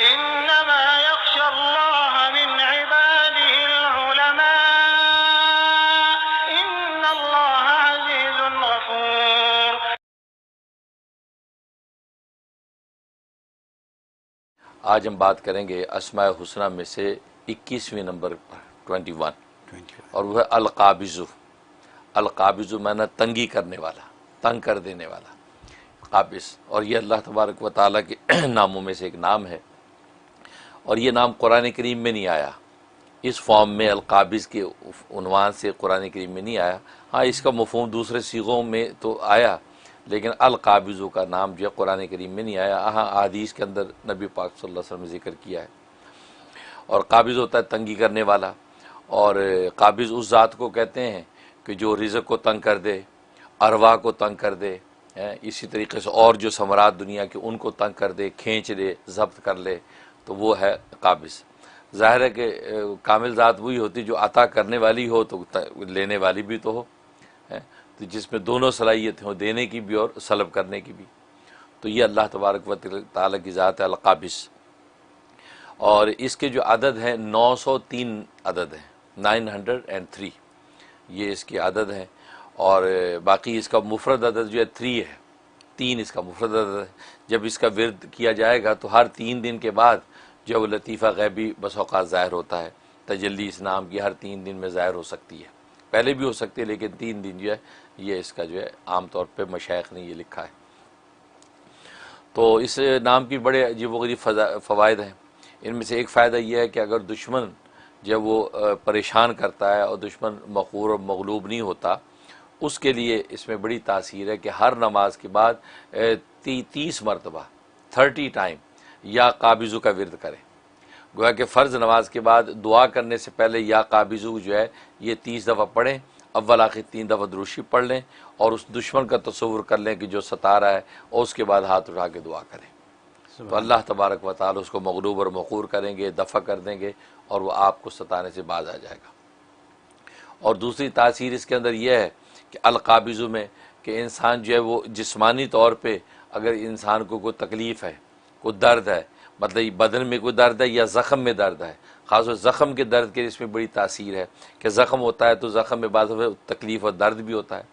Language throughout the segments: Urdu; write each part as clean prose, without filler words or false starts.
إنما يخشى الله من عباده العلماء إن الله عزيز غفور. آج ہم بات کریں گے اسماء حسنہ میں سے 21ویں نمبر 21 اور وہ ہے القابض. القابض معنی تنگی کرنے والا، تنگ کر دینے والا، قابض. اور یہ اللہ تبارک و تعالیٰ کے ناموں میں سے ایک نام ہے، اور یہ نام قرآن کریم میں نہیں آیا اس فارم میں، القابض کے عنوان سے قرآن کریم میں نہیں آیا. ہاں اس کا مفہوم دوسرے صیغوں میں تو آیا، لیکن القابض کا نام جو ہے قرآن کریم میں نہیں آیا. ہاں حدیث کے اندر نبی پاک صلی اللہ علیہ وسلم نے ذکر کیا ہے. اور قابض ہوتا ہے تنگی کرنے والا، اور قابض اس ذات کو کہتے ہیں کہ جو رزق کو تنگ کر دے، ارواح کو تنگ کر دے، اسی طریقے سے اور جو ثمرات دنیا کے ان کو تنگ کر دے، کھینچ لے، ضبط کر لے، تو وہ ہے قابض. ظاہر ہے کہ کامل ذات وہی ہوتی جو عطا کرنے والی ہو تو لینے والی بھی تو ہو، تو جس میں دونوں صلاحیتیں ہوں، دینے کی بھی اور سلب کرنے کی بھی. تو یہ اللہ تبارک و تعالیٰ کی ذات ہے القابض. اور اس کے جو عدد ہیں 903 عدد ہیں، 903 یہ اس کی عدد ہیں. اور باقی اس کا مفرد عدد جو ہے 3 ہے، 3 اس کا مفرد عدد ہے. جب اس کا ورد کیا جائے گا تو ہر 3 دن کے بعد جو وہ لطیفہ غیبی بس اوقات ظاہر ہوتا ہے. تجلی اس نام کی ہر 3 دن میں ظاہر ہو سکتی ہے، پہلے بھی ہو سکتی ہے، لیکن 3 دن جو ہے یہ اس کا جو ہے عام طور پہ مشائخ نے یہ لکھا ہے. تو اس نام کی بڑے عجیب و غریب فوائد ہیں. ان میں سے ایک فائدہ یہ ہے کہ اگر دشمن جب وہ پریشان کرتا ہے اور دشمن مغرور اور مغلوب نہیں ہوتا، اس کے لیے اس میں بڑی تاثیر ہے کہ ہر نماز کے بعد 30 مرتبہ 30 ٹائم یا قابض کا ورد کریں. گویا کہ فرض نماز کے بعد دعا کرنے سے پہلے یا قابض جو ہے یہ 30 دفعہ پڑھیں، اول آخر 3 دفعہ دروشی پڑھ لیں، اور اس دشمن کا تصور کر لیں کہ جو ستا رہا ہے، اور اس کے بعد ہاتھ اٹھا کے دعا کریں. تو اللہ تبارک و تعالی اس کو مغلوب اور مقہور کریں گے، دفع کر دیں گے، اور وہ آپ کو ستانے سے باز آ جائے گا. اور دوسری تاثیر اس کے اندر یہ ہے کہ القابض میں کہ انسان جو ہے وہ جسمانی طور پہ اگر انسان کو کوئی تکلیف ہے، کوئی درد ہے، مطلب بدن میں کوئی درد ہے یا زخم میں درد ہے، خاص طور زخم کے درد کے اس میں بڑی تاثیر ہے کہ زخم ہوتا ہے تو زخم میں بعض دفعہ تکلیف اور درد بھی ہوتا ہے،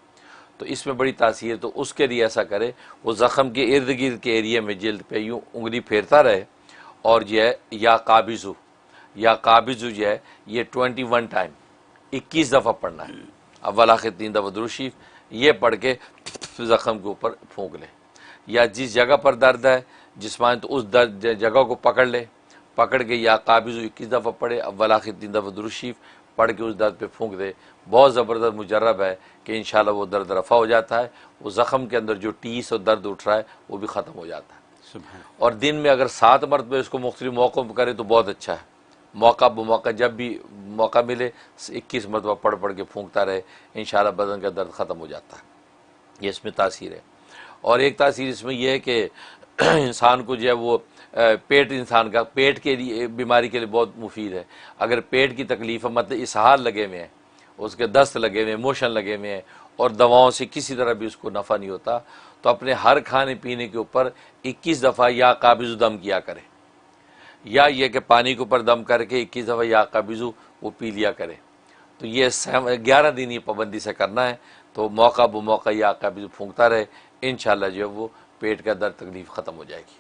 تو اس میں بڑی تاثیر. تو اس کے لیے ایسا کرے وہ زخم کے ارد گرد کے ایریے میں جلد پہ یوں انگلی پھیرتا رہے، اور جو ہے یا قابض جو ہے یہ 21 ٹائم 21 دفعہ پڑھنا ہے. اول آخر 3 دفعہ درود شریف یہ پڑھ کے زخم کے اوپر پھونک لے، یا جس جگہ پر درد ہے جسمانی تو اس جگہ کو پکڑ کے یا قابض 21 دفعہ پڑھے، اول آخر 3 دفعہ درود شریف پڑھ کے اس درد پہ پھونک دے. بہت زبردست مجرب ہے کہ انشاءاللہ وہ درد رفع ہو جاتا ہے، وہ زخم کے اندر جو ٹیس اور درد اٹھ رہا ہے وہ بھی ختم ہو جاتا ہے. اور دن میں اگر 7 مرتبہ اس کو مختلف موقعوں پہ کرے تو بہت اچھا ہے. موقع بموقع جب بھی موقع ملے 21 مرتبہ پڑھ کے پھونکتا رہے، انشاءاللہ بدن کا درد ختم ہو جاتا ہے. یہ اس میں تاثیر ہے. اور ایک تاثیر اس میں یہ ہے کہ انسان کو جو ہے وہ انسان کا پیٹ کے لیے بیماری کے لیے بہت مفید ہے. اگر پیٹ کی تکلیف ہے، مطلب اسہال لگے ہوئے ہیں، اس کے دست لگے ہوئے ہیں، موشن لگے ہوئے ہیں، اور دواؤں سے کسی طرح بھی اس کو نفع نہیں ہوتا، تو اپنے ہر کھانے پینے کے اوپر 21 دفعہ یا قابض دم کیا کرے، یا یہ کہ پانی کے اوپر دم کر کے 21 دفعہ یا قابض وہ پی لیا کرے. تو یہ 11 دن یہ پابندی سے کرنا ہے. تو موقع بموقع یا قابض پھونکتا رہے، انشاءاللہ جو ہے وہ پیٹ کا درد تکلیف ختم ہو جائے گی.